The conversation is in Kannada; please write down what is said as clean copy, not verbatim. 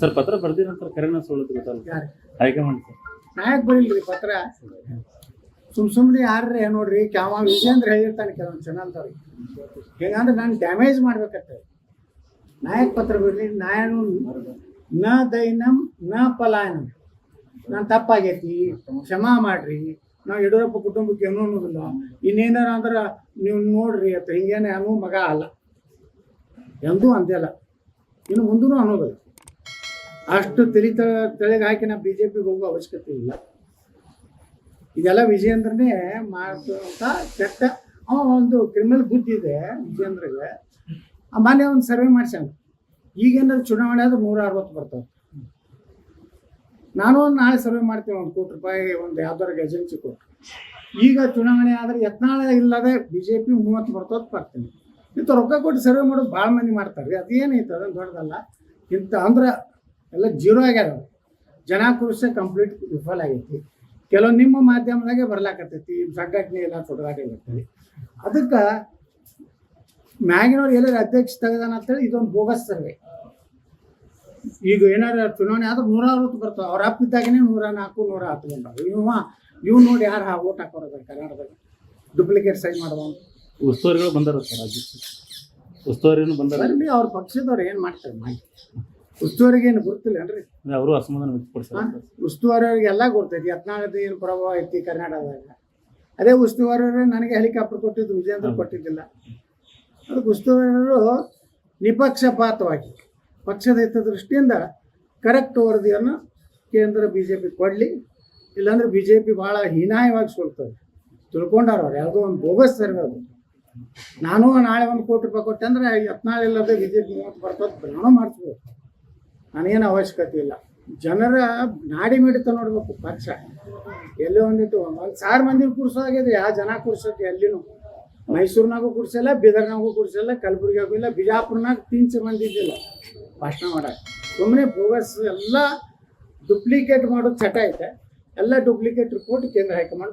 ಸರ್ ಪತ್ರ ಬರ್ದಿರಂತ ಕರೆನ ಸುಳ್ಳು ಗೊತ್ತಲ್ಲ ಯಾರು ಹೈಕಮಾಂಡ್ ಸರ್ ನಾಯಕ್ ಬರೀಲ್ರಿ ಪತ್ರ ಸುಮ್ಮನೆ ಯಾರೇ ನೋಡ್ರಿ ಕ್ಯಾವ ವಿಜೇಂದ್ರ ಹೇಳಿರ್ತಾನೆ ಕೆಲವೊಂದು ಜನ ಅಂತವ್ರಿಗೆ ಹೇಗಂದ್ರೆ ನಾನು ಡ್ಯಾಮೇಜ್ ಮಾಡ್ಬೇಕತ್ತೆ ನಾಯಕ್ ಪತ್ರ ಬರಲಿ ನಾನು ನ ದೈನಂ ನ ಪಲಾಯನಂ ನಾನು ತಪ್ಪಾಗೈತಿ ಕ್ಷಮಾ ಮಾಡ್ರಿ ನಾವು ಯಡಿಯೂರಪ್ಪ ಕುಟುಂಬಕ್ಕೆ ಏನೂ ಅನ್ನೋದಿಲ್ಲ ಇನ್ನೇನಾರ ಅಂದ್ರೆ ನೀವು ನೋಡ್ರಿ ಅಂತ ಹಿಂಗೇನೆ ಅನ್ನೋ ಮಗ ಅಲ್ಲ ಎಂದೂ ಅಂದಿಲ್ಲ ಇನ್ನು ಮುಂದೂ ಅನ್ನೋದಿಲ್ಲ ಅಷ್ಟು ತಲೆಗೆ ಹಾಕಿ ನಾವು ಬಿ ಜೆ ಪಿಗೆ ಹೋಗೋ ಅವಶ್ಯಕತೆ ಇಲ್ಲ ಇದೆಲ್ಲ ವಿಜಯೇಂದ್ರನೇ ಮಾಡ್ತಾ ಕೆಟ್ಟ ಅವ ಒಂದು ಕ್ರಿಮಿನಲ್ ಬುದ್ಧಿ ಇದೆ ವಿಜಯೇಂದ್ರಗೆ ಮೊನ್ನೆ ಒಂದು ಸರ್ವೆ ಮಾಡ್ಸ್ಯಾನ ಈಗೇನಾದ್ರು ಚುನಾವಣೆ ಆದ್ರೆ 160 ಬರ್ತಾವೆ ನಾನು ಒಂದು ನಾಳೆ ಸರ್ವೆ ಮಾಡ್ತೀನಿ ₹1 ಕೋಟಿ ಒಂದು ಯಾವ್ದಾರು ಏಜೆನ್ಸಿ ಕೊಟ್ಟು ಈಗ ಚುನಾವಣೆ ಆದರೆ ಯತ್ನಾಳ ಇಲ್ಲದೆ ಬಿ ಜೆ ಪಿ 30 ಬರ್ತೋದು ಬರ್ತೀನಿ ಇಂಥ ರೊಕ್ಕ ಕೊಟ್ಟು ಸರ್ವೆ ಮಾಡೋದು ಭಾಳ ಮಂದಿ ಮಾಡ್ತಾರೆ ಅದೇನೈತೆ ಅದನ್ನು ದೊಡ್ಡದಲ್ಲ ಇಂಥ ಅಂದ್ರೆ ಎಲ್ಲ ಜೀರೋ ಆಗ್ಯಾರ ಜನಾಕ್ರೋಶ ಕಂಪ್ಲೀಟ್ ವಿಫಲ ಆಗೈತಿ ಕೆಲವು ನಿಮ್ಮ ಮಾಧ್ಯಮದಾಗೆ ಬರ್ಲಾಕತ್ತೈತಿ ಸಂಘಟನೆ ಎಲ್ಲ ತೊಡಗಾಡಿರ್ತೈತಿ ಅದಕ್ಕೆ ಮ್ಯಾಗಿನವ್ರು ಎಲ್ಲರೂ ಅಧ್ಯಕ್ಷ ತೆಗೆದಾನ ಅಂತೇಳಿ ಇದೊಂದು ಬೋಗಸ್ ಸರ್ವೆ ಈಗ ಏನಾರು ಚುನಾವಣೆ ಆದ್ರೆ 160 ಬರ್ತಾವೆ ಅವ್ರ ಅಪ್ಪಿದ್ದಾಗನೇ 104 110 ಬಂದವು ಇವ್ ನೋಡಿ ಯಾರು ಓಟ್ ಹಾಕೋರದ ಕರ್ನಾಟಕದಾಗ ಡುಪ್ಲಿಕೇಟ್ ಸೈನ್ ಮಾಡುವ ಉಸ್ತುವಾರಿಗಳು ಬಂದಾರ ಸರ್ ರಾಜ್ಯಕ್ಕೆ ಉಸ್ತುವಾರಿನೂ ಬಂದಾರ ಅಲ್ಲಿ ಅವ್ರ ಪಕ್ಷದವ್ರು ಏನು ಮಾಡ್ತಾರೆ ಮಾಡಿ ಉಸ್ತುವಾರಿಗೆ ಏನು ಗೊತ್ತಿಲ್ಲ ಏನ್ರಿ ಅವರು ಅಸಮಾಧಾನ ವ್ಯಕ್ತಪಡಿಸ್ತಾರೆ ಉಸ್ತುವಾರಿ ಅವ್ರಿಗೆ ಎಲ್ಲ ಗೊತ್ತೈತಿ ಯತ್ನಾಳದ ಏನು ಪ್ರಭಾವ ಐತಿ ಕರ್ನಾಟಕದಾಗ ಅದೇ ಉಸ್ತುವಾರಿ ನನಗೆ ಹೆಲಿಕಾಪ್ಟರ್ ಕೊಟ್ಟಿದ್ದು ವಿಜಯೇಂದ್ರ ಕೊಟ್ಟಿದ್ದಿಲ್ಲ ಅದಕ್ಕೆ ಉಸ್ತುವಾರಿಯವರು ನಿಪಕ್ಷಪಾತವಾಗಿ ಪಕ್ಷದ ಹಿತದೃಷ್ಟಿಯಿಂದ ಕರೆಕ್ಟ್ ವರದಿಯನ್ನು ಕೇಂದ್ರ ಬಿ ಜೆ ಪಿ ಕೊಡಲಿ ಇಲ್ಲಾಂದ್ರೆ ಬಿ ಜೆ ಪಿ ಭಾಳ ಹೀನಾಯವಾಗಿ ಸೋಲ್ತದೆ ತಿಳ್ಕೊಂಡಾರ ಅವ್ರು ಯಾವುದೋ ಒಂದು ಬೋಗಸ್ ಸರ್ವೆ ಅದು ನಾನು ನಾಳೆ ₹1 ಕೋಟಿ ಕೊಟ್ಟೆ ಅಂದರೆ ಯತ್ನಾಳ್ ಇಲ್ಲದೆ ಬಿ ಜೆ ಪಿ 30 ಬರ್ತದೆ ನಾನು ಮಾಡಿಸ್ಬೋದು ನನಗೇನು ಅವಶ್ಯಕತೆ ಇಲ್ಲ ಜನರ ನಾಡಿ ಮಿಡಿತ ನೋಡ್ಬೇಕು ಪಕ್ಷ ಎಲ್ಲಿ ಒಂದಿಟ್ಟು 1,000 ಮಂದಿ ಕೂರ್ಸೋದಾಗಿದೆ ಯಾವ ಜನ ಕೂರ್ಸೋಕೆ ಎಲ್ಲಿನೂ ಮೈಸೂರಿನಾಗೂ ಕೂರ್ಸಲ್ಲ ಬೀದರ್ನಾಗೂ ಕೂರ್ಸಲ್ಲ ಕಲಬುರ್ಗಿಯಾಗೂ ಇಲ್ಲ ಬಿಜಾಪುರ್ನಾಗ 3 ಮಂದಿ ಇದ್ದಿಲ್ಲ ಭಾಷಣ ಮಾಡೋಕೆ ಸುಮ್ಮನೆ ಬೋಗಸ್ ಎಲ್ಲ ಡುಪ್ಲಿಕೇಟ್ ಮಾಡೋದು ಚಟ ಐತೆ ಎಲ್ಲ ಡುಪ್ಲಿಕೇಟ್ ರಿಪೋರ್ಟ್ ಕೇಂದ್ರ ಹೈಕಮಾಂಡ್